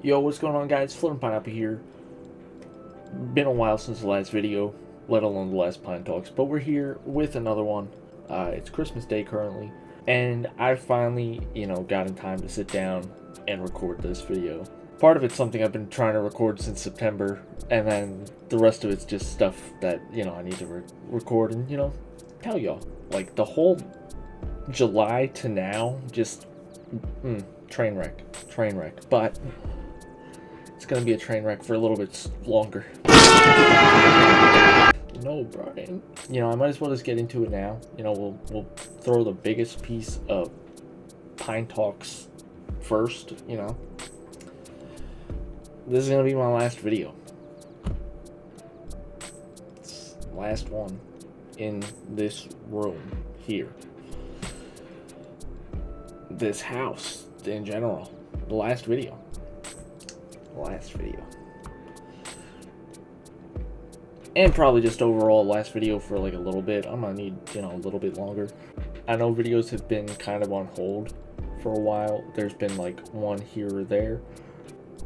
Yo, what's going on, guys? Floating Pineapple here. Been a while since the last video, let alone the last Pine Talks, but we're here with another one. It's Christmas Day currently, and I finally, got in time to sit down and record this video. Part of it's something I've been trying to record since September, and then the rest of it's just stuff that, I need to record and, tell y'all. Like, the whole July to now, just, train wreck. But it's gonna be a train wreck for a little bit longer. No, Brian. I might as well just get into it now. We'll throw the biggest piece of Pine Talks first. This is gonna be my last video. It's the last one in this room here. This house in general. The last video. And probably just overall last video for like a little bit. I'm gonna need, a little bit longer. I know videos have been kind of on hold for a while. There's been like one here or there.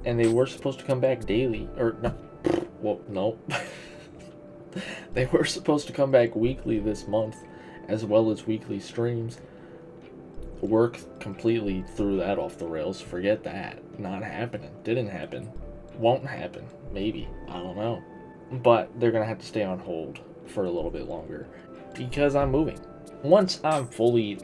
And they were supposed to come back daily. Or, no. Well, no. They were supposed to come back weekly this month, as well as weekly streams. Work completely threw that off the rails. Forget that. Not happening. Didn't happen. Won't happen. Maybe. I don't know. But they're gonna have to stay on hold for a little bit longer because I'm moving. Once I'm fully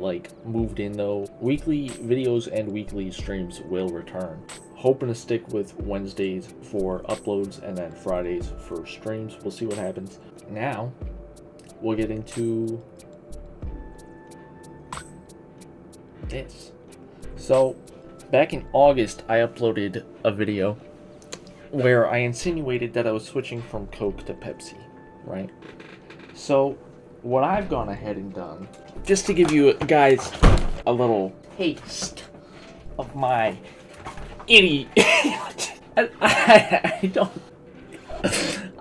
moved in though, weekly videos and weekly streams will return. Hoping to stick with Wednesdays for uploads and then Fridays for streams. We'll see what happens. Now we'll get into this. So back in August I uploaded a video where I insinuated that I was switching from Coke to Pepsi, right? So what I've gone ahead and done, just to give you guys a little taste of my idiot I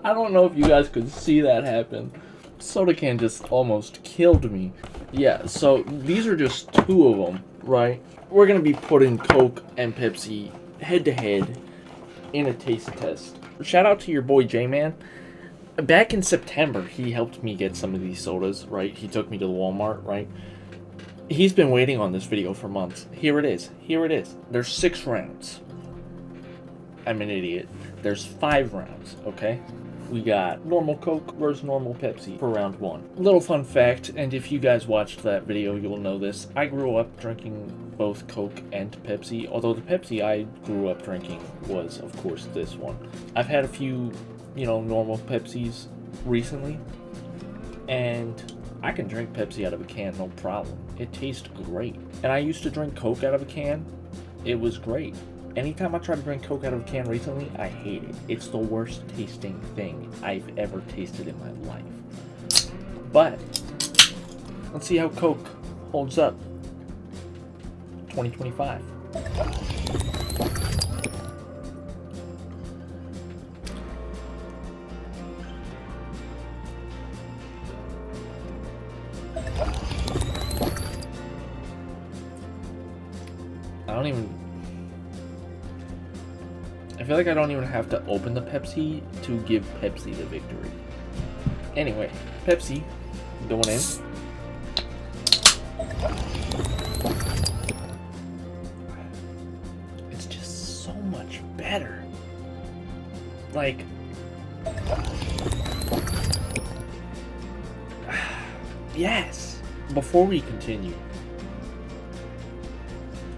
don't know if you guys could see that happen. Soda can just almost killed me. Yeah, so these are just two of them, right? We're gonna be putting Coke and Pepsi head to head in a taste test. Shout out to your boy J-Man. Back in September, he helped me get some of these sodas, right? He took me to the Walmart, right? He's been waiting on this video for months. Here it is. There's 6 rounds. I'm an idiot. There's 5 rounds, okay? We got normal Coke versus normal Pepsi for round 1. Little fun fact, and if you guys watched that video, you'll know this. I grew up drinking both Coke and Pepsi, although the Pepsi I grew up drinking was, of course, this one. I've had a few, normal Pepsis recently, and I can drink Pepsi out of a can, no problem. It tastes great. And I used to drink Coke out of a can. It was great. Anytime I try to drink Coke out of a can recently, I hate it. It's the worst tasting thing I've ever tasted in my life. But let's see how Coke holds up. 2025. I feel like I don't even have to open the Pepsi to give Pepsi the victory. Anyway, Pepsi going in. It's just so much better. Yes. Before we continue,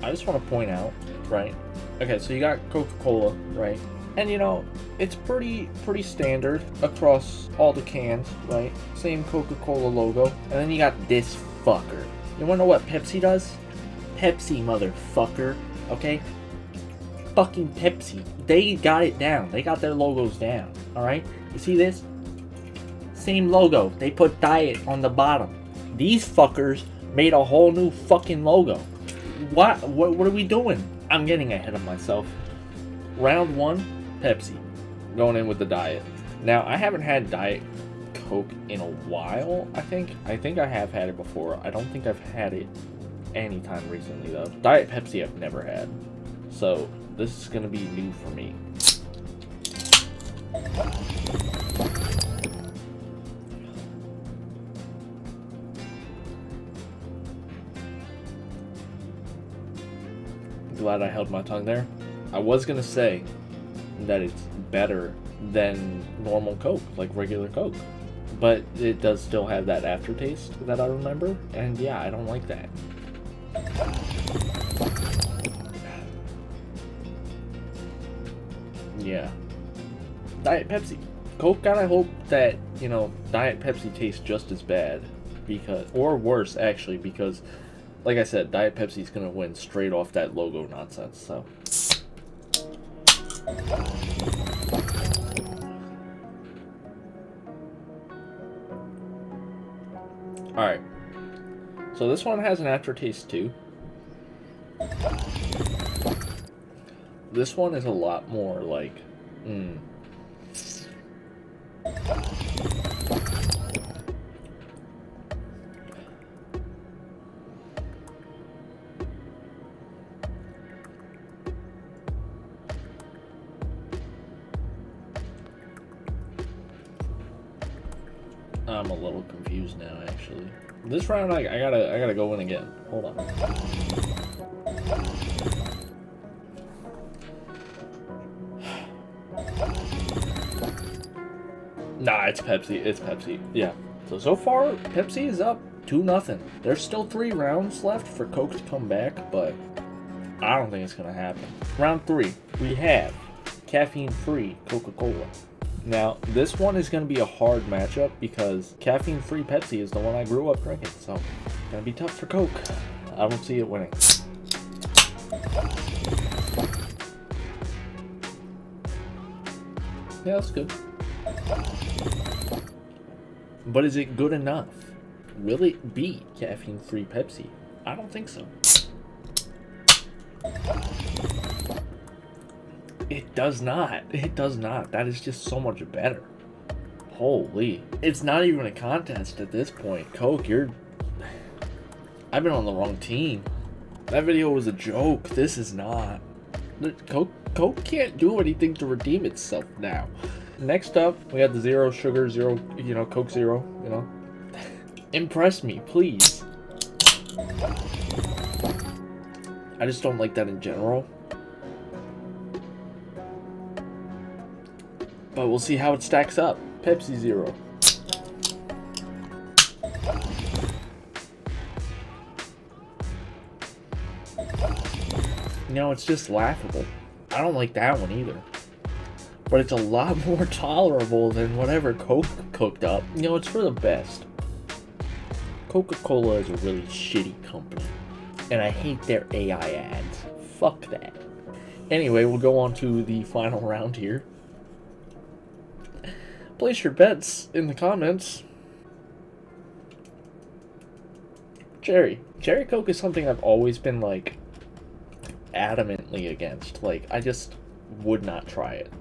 I just want to point out, right? Okay, so you got Coca-Cola, right? And it's pretty standard across all the cans, right? Same Coca-Cola logo. And then you got this fucker. You wanna know what Pepsi does? Pepsi, motherfucker, okay? Fucking Pepsi. They got it down. They got their logos down, alright? You see this? Same logo. They put diet on the bottom. These fuckers made a whole new fucking logo. What are we doing? I'm getting ahead of myself. Round 1, Pepsi. Going in with the diet. Now, I haven't had Diet Coke in a while, I think. I think I have had it before. I don't think I've had it anytime recently, though. Diet Pepsi I've never had. So this is gonna be new for me. Glad I held my tongue there. I was gonna say that it's better than normal Coke, like regular Coke. But it does still have that aftertaste that I remember, and yeah, I don't like that. Yeah. Diet Pepsi. Coke, gotta hope that, you know, Diet Pepsi tastes just as bad, because, or worse actually, because, like I said, Diet Pepsi's gonna win straight off that logo nonsense, so. Alright. So this one has an aftertaste too. This one is a lot more like, I'm a little confused now, actually. This round, I gotta go in again. Hold on. Nah, it's Pepsi. It's Pepsi. Yeah. So far, Pepsi is up 2-0. There's still 3 rounds left for Coke to come back, but I don't think it's gonna happen. Round 3, we have caffeine-free Coca-Cola. Now, this one is going to be a hard matchup because caffeine-free Pepsi is the one I grew up drinking, so it's going to be tough for Coke. I don't see it winning. Yeah, that's good. But is it good enough? Will it beat caffeine-free Pepsi? I don't think so. It does not. It does not. That is just so much better. Holy. It's not even a contest at this point. Coke, I've been on the wrong team. That video was a joke. This is not. Coke can't do anything to redeem itself now. Next up, we have the zero sugar, zero, you know, Coke Zero, you know. Impress me, please. I just don't like that in general. But we'll see how it stacks up. Pepsi Zero. You know, it's just laughable. I don't like that one either. But it's a lot more tolerable than whatever Coke cooked up. You know, it's for the best. Coca-Cola is a really shitty company. And I hate their AI ads. Fuck that. Anyway, we'll go on to the final round here. Place your bets in the comments. Cherry Coke is something I've always been, like, adamantly against. Like, I just would not try it.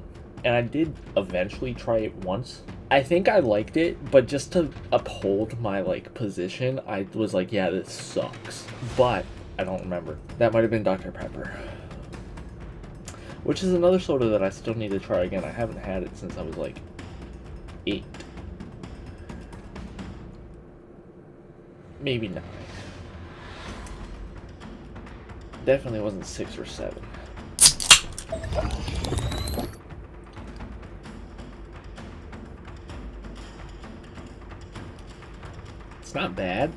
And I did eventually try it once. I think I liked it, but just to uphold my, like, position, I was like, yeah, this sucks. But I don't remember. That might have been Dr. Pepper. Which is another soda that I still need to try again. I haven't had it since I was, like, 8. Maybe 9. Definitely wasn't 6 or 7. It's not bad.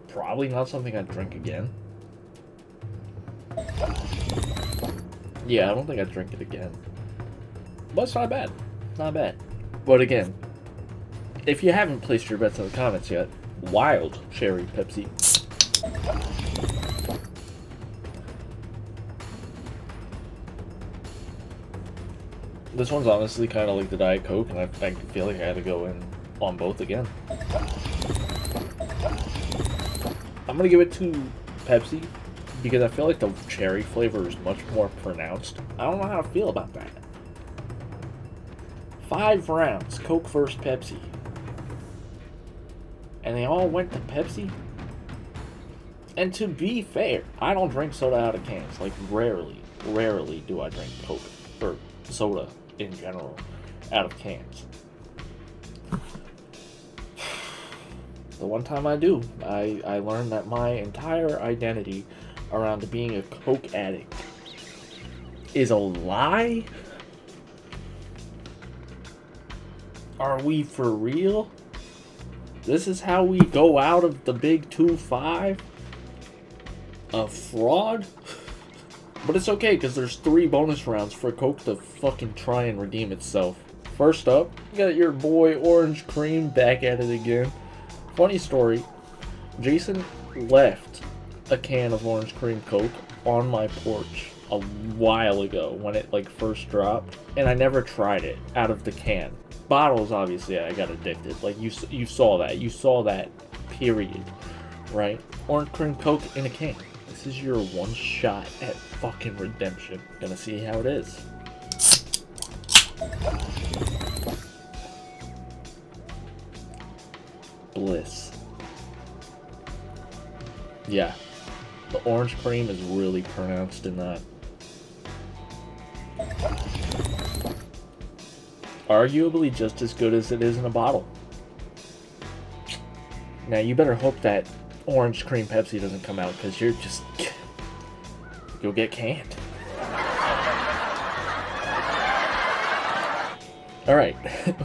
Probably not something I'd drink again. Yeah, I don't think I'd drink it again. But it's not bad. Not bad. But again, if you haven't placed your bets in the comments yet, wild cherry Pepsi. This one's honestly kind of like the Diet Coke, and I feel like I had to go in on both again. I'm gonna give it to Pepsi because I feel like the cherry flavor is much more pronounced. I don't know how to feel about that. 5 rounds, Coke versus Pepsi. And they all went to Pepsi? And to be fair, I don't drink soda out of cans. Like, rarely do I drink Coke or soda in general out of cans. The one time I do, I learned that my entire identity around being a Coke addict is a lie? Are we for real? This is how we go out of the big 2-5? A fraud? But it's okay, because there's 3 bonus rounds for Coke to fucking try and redeem itself. First up, you got your boy Orange Cream back at it again. Funny story, Jason left a can of Orange Cream Coke on my porch a while ago when it like first dropped, and I never tried it out of the can. Bottles, obviously, I got addicted. Like, you saw that, period, right? Orange Cream Coke in a can. This is your one shot at fucking redemption. Gonna see how it is. Bliss. Yeah, the orange cream is really pronounced in that. Arguably just as good as it is in a bottle. Now you better hope that orange cream Pepsi doesn't come out, because you'll get canned. Alright,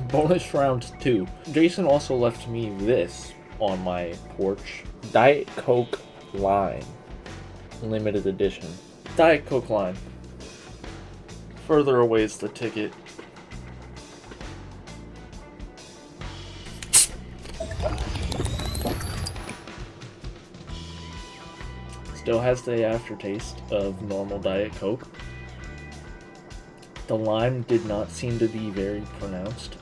bonus round 2. Jason also left me this on my porch. Diet Coke Lime. Limited edition. Diet Coke Lime. Further away's the ticket. Still has the aftertaste of normal Diet Coke. The lime did not seem to be very pronounced.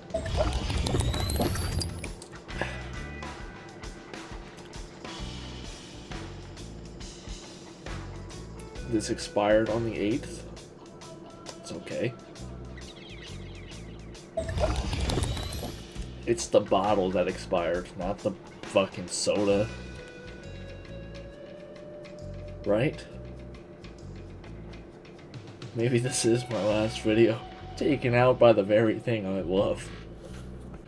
This expired on the 8th. It's okay. It's the bottle that expired, not the fucking soda. Right? Maybe this is my last video. Taken out by the very thing I love.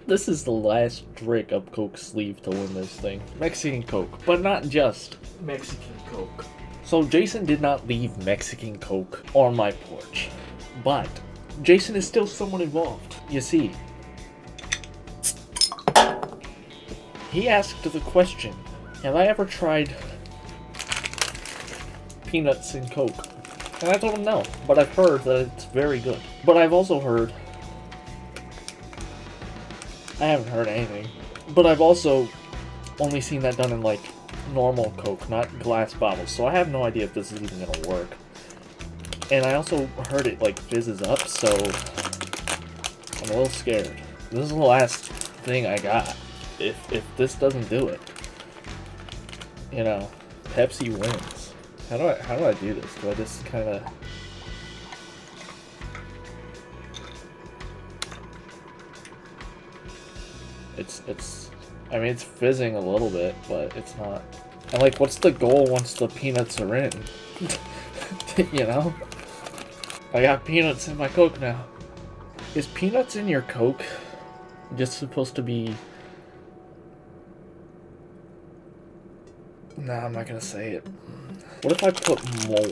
This is the last trick up Coke's sleeve to win this thing. Mexican Coke, but not just Mexican Coke. So Jason did not leave Mexican Coke on my porch, but Jason is still somewhat involved. You see, he asked the question, have I ever tried peanuts in Coke? And I told him no, but I've heard that it's very good. But I've also heard... I haven't heard anything. But I've also only seen that done in, like, normal Coke, not glass bottles. So I have no idea if this is even gonna work. And I also heard it, like, fizzes up, so... I'm a little scared. This is the last thing I got. If this doesn't do it, you know, Pepsi wins. How do I do this? Do I just kind of... It's... I mean, it's fizzing a little bit, but it's not... And, like, what's the goal once the peanuts are in? You know? I got peanuts in my Coke now. Is peanuts in your Coke just supposed to be... Nah, I'm not gonna say it. What if I put more,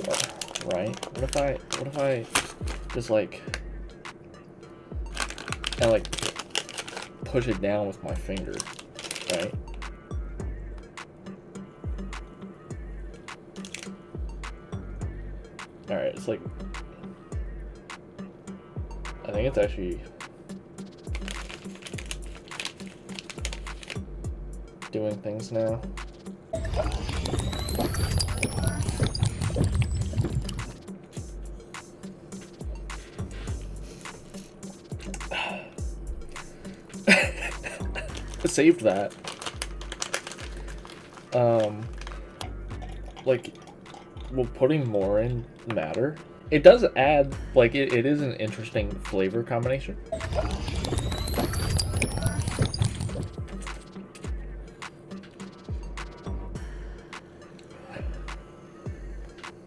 right? What if I just like, and like push it down with my finger, right? Alright, it's like, I think it's actually doing things now. Saved that. Like, will putting more in matter? It does add, like, it is an interesting flavor combination.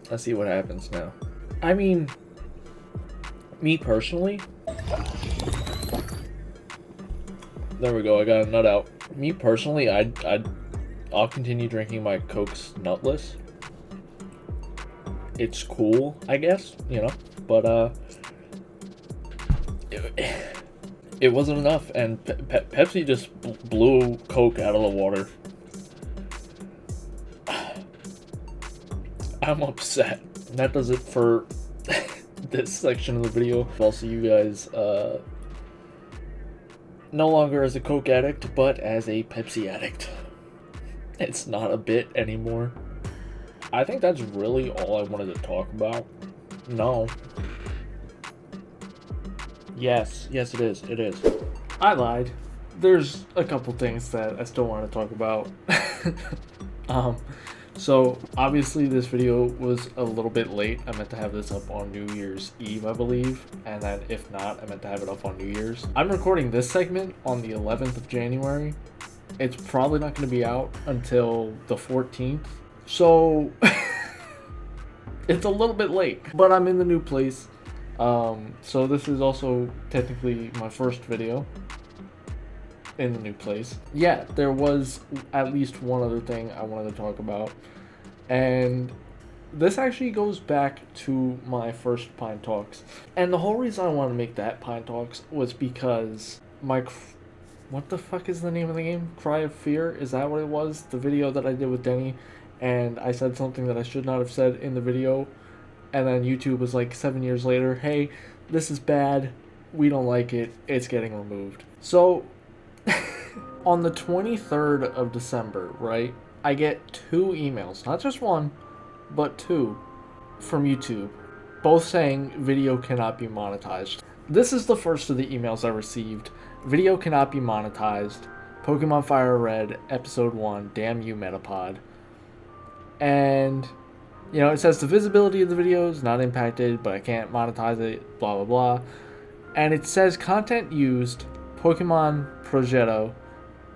Let's see what happens now. I mean, me personally, there we go, I got a nut out. Me personally, I'll continue drinking my Cokes nutless. It's cool, I guess, you know, but it wasn't enough, and Pepsi just blew Coke out of the water. I'm upset. And that does it for this section of the video. I'll see you guys no longer as a Coke addict, but as a Pepsi addict. It's not a bit anymore. I think that's really all I wanted to talk about. No. Yes, it is. It is. I lied. There's a couple things that I still want to talk about. So obviously this video was a little bit late. I meant to have this up on New Year's Eve, I believe. And then if not, I meant to have it up on New Year's. I'm recording this segment on the 11th of January. It's probably not going to be out until the 14th. So it's a little bit late, but I'm in the new place. So this is also technically my first video in the new place. Yeah, there was at least one other thing I wanted to talk about, and this actually goes back to my first Pine Talks. And the whole reason I wanted to make that Pine Talks was because what the fuck is the name of the game? Cry of Fear? Is that what it was? The video that I did with Denny, and I said something that I should not have said in the video, and then YouTube was like 7 years later, hey, this is bad, we don't like it, it's getting removed. So on the 23rd of December, right, I get 2 emails, not just one, but 2 from YouTube, both saying video cannot be monetized. This is the first of the emails I received. Video cannot be monetized. Pokemon Fire Red, Episode 1, damn you Metapod. And, you know, it says the visibility of the video is not impacted, but I can't monetize it, blah, blah, blah. And it says content used, Pokemon Progetto,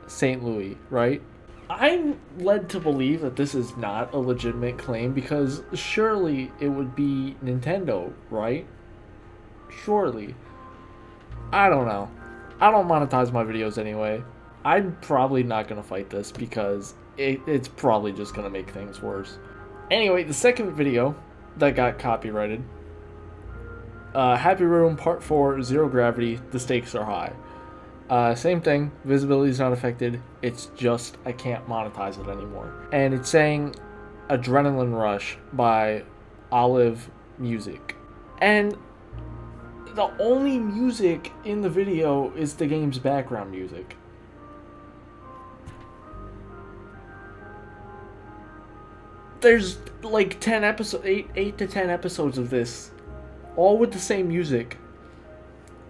St. Louis, right? I'm led to believe that this is not a legitimate claim because surely it would be Nintendo, right? Surely. I don't know. I don't monetize my videos anyway. I'm probably not going to fight this because it's probably just going to make things worse. Anyway, the second video that got copyrighted, Happy Room Part 4, Zero Gravity, the stakes are high. Same thing, visibility is not affected, it's just I can't monetize it anymore. And it's saying Adrenaline Rush by Olive Music. And the only music in the video is the game's background music. There's like 10 episodes, 8 to 10 episodes of this, all with the same music.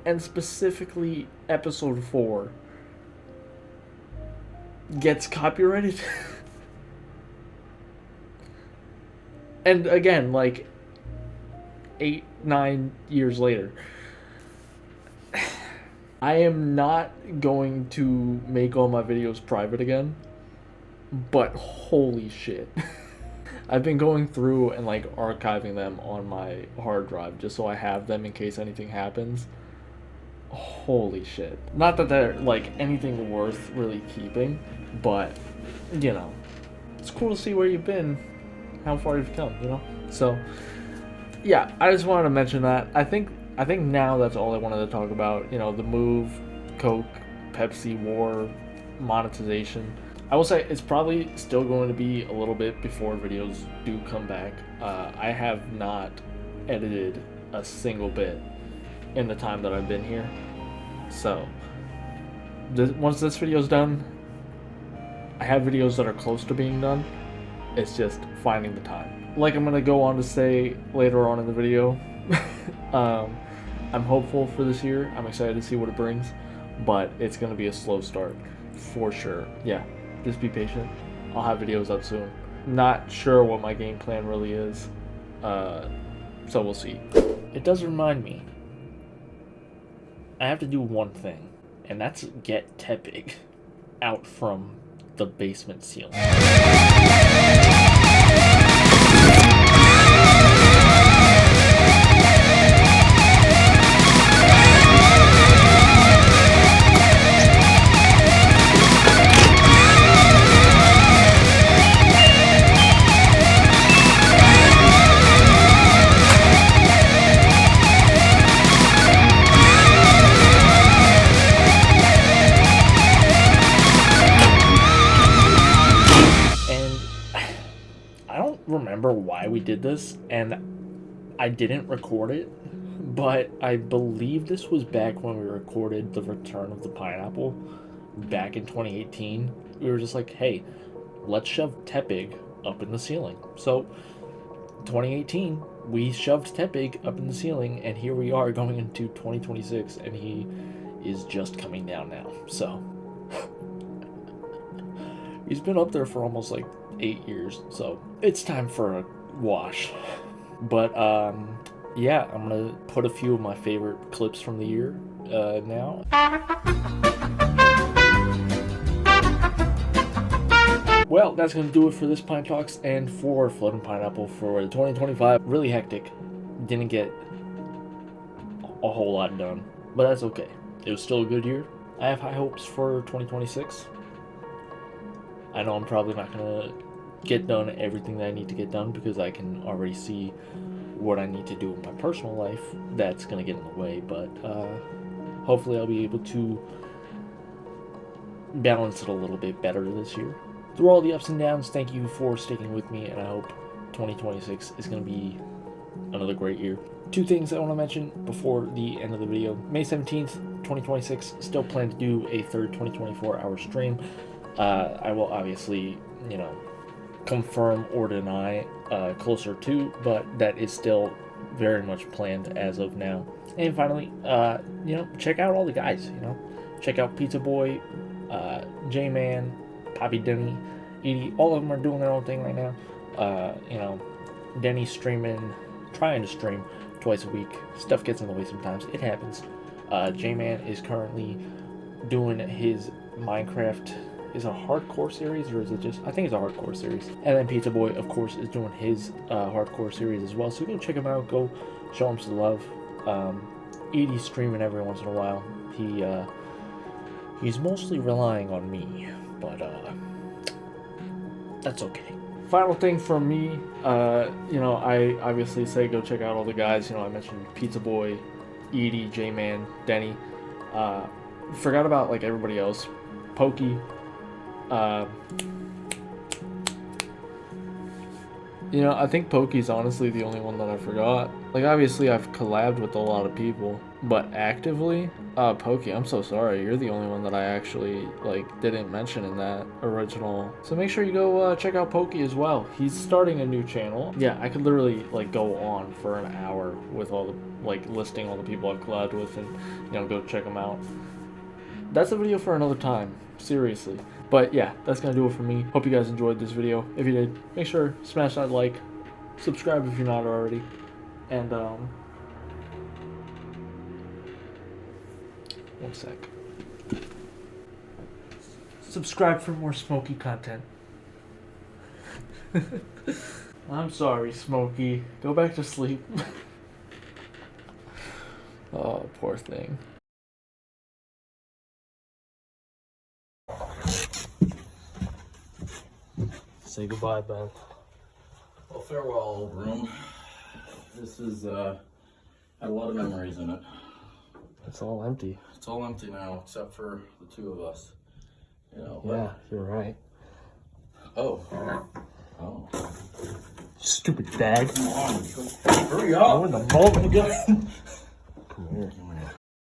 And specifically episode 4 gets copyrighted. And again, like 8-9 years later. I am not going to make all my videos private again, but holy shit. I've been going through and like archiving them on my hard drive just so I have them in case anything happens. Holy shit. Not that they're like anything worth really keeping, but you know, it's cool to see where you've been, how far you've come, you know? So yeah, I just wanted to mention that. I think now that's all I wanted to talk about. You know, the move, Coke, Pepsi war, monetization. I will say it's probably still going to be a little bit before videos do come back. I have not edited a single bit in the time that I've been here. So once this video's done, I have videos that are close to being done. It's just finding the time. Like I'm gonna go on to say later on in the video, I'm hopeful for this year. I'm excited to see what it brings, but it's gonna be a slow start for sure. Yeah, just be patient. I'll have videos up soon. Not sure what my game plan really is, so we'll see. It does remind me, I have to do one thing, and that's get Tepig out from the basement ceiling. remember why we did this, and I didn't record it, but I believe this was back when we recorded the Return of the Pineapple back in 2018. We were just like, hey, let's shove Tepig up in the ceiling. So 2018, we shoved Tepig up in the ceiling, and here we are going into 2026, and he is just coming down now. So he's been up there for almost like 8 years, so it's time for a wash. But yeah, I'm gonna put a few of my favorite clips from the year now. Well, that's gonna do it for this Pine Talks and for Floating Pineapple for 2025. Really hectic. Didn't get a whole lot done, but that's okay. It was still a good year. I have high hopes for 2026. I know I'm probably not gonna get done everything that I need to get done because I can already see what I need to do in my personal life that's gonna get in the way, but hopefully I'll be able to balance it a little bit better this year. Through all the ups and downs, thank you for sticking with me, and I hope 2026 is going to be another great year. Two things I want to mention before the end of the video. May 17th, 2026, still plan to do a third 24-hour stream. I will obviously, confirm or deny closer to, but that is still very much planned as of now. And finally, check out all the guys, check out Pizza Boy, J-Man, Poppy, Denny, Edie, all of them are doing their own thing right now. Denny's streaming, trying to stream twice a week. Stuff gets in the way sometimes. It happens. J-Man is currently doing his Minecraft, is it a hardcore series or is it just, I think it's a hardcore series. And then Pizza Boy, of course, is doing his hardcore series as well. So go check him out, go show him some love. Edie's streaming every once in a while. He's mostly relying on me, but that's okay. Final thing from me, I obviously say go check out all the guys. I mentioned Pizza Boy, Edie, J-Man, Denny. Forgot about like everybody else. Pokey. I think Pokey's honestly the only one that I forgot. Like, obviously I've collabed with a lot of people, but actively, Pokey, I'm so sorry. You're the only one that I actually, didn't mention in that original. So make sure you go check out Pokey as well. He's starting a new channel. Yeah, I could literally, go on for an hour with all the, listing all the people I've collabed with and, go check them out. That's a video for another time, seriously. But yeah, that's gonna do it for me. Hope you guys enjoyed this video. If you did, make sure smash that like, subscribe if you're not already, and one sec. Subscribe for more Smokey content. I'm sorry, Smokey. Go back to sleep. Oh, poor thing. Say goodbye, Ben. Well, farewell, old room. This is, had a lot of memories in it. It's all empty. It's all empty now, except for the two of us. Yeah, you're right. Oh. Stupid bag. Come on, hurry up. In the moment.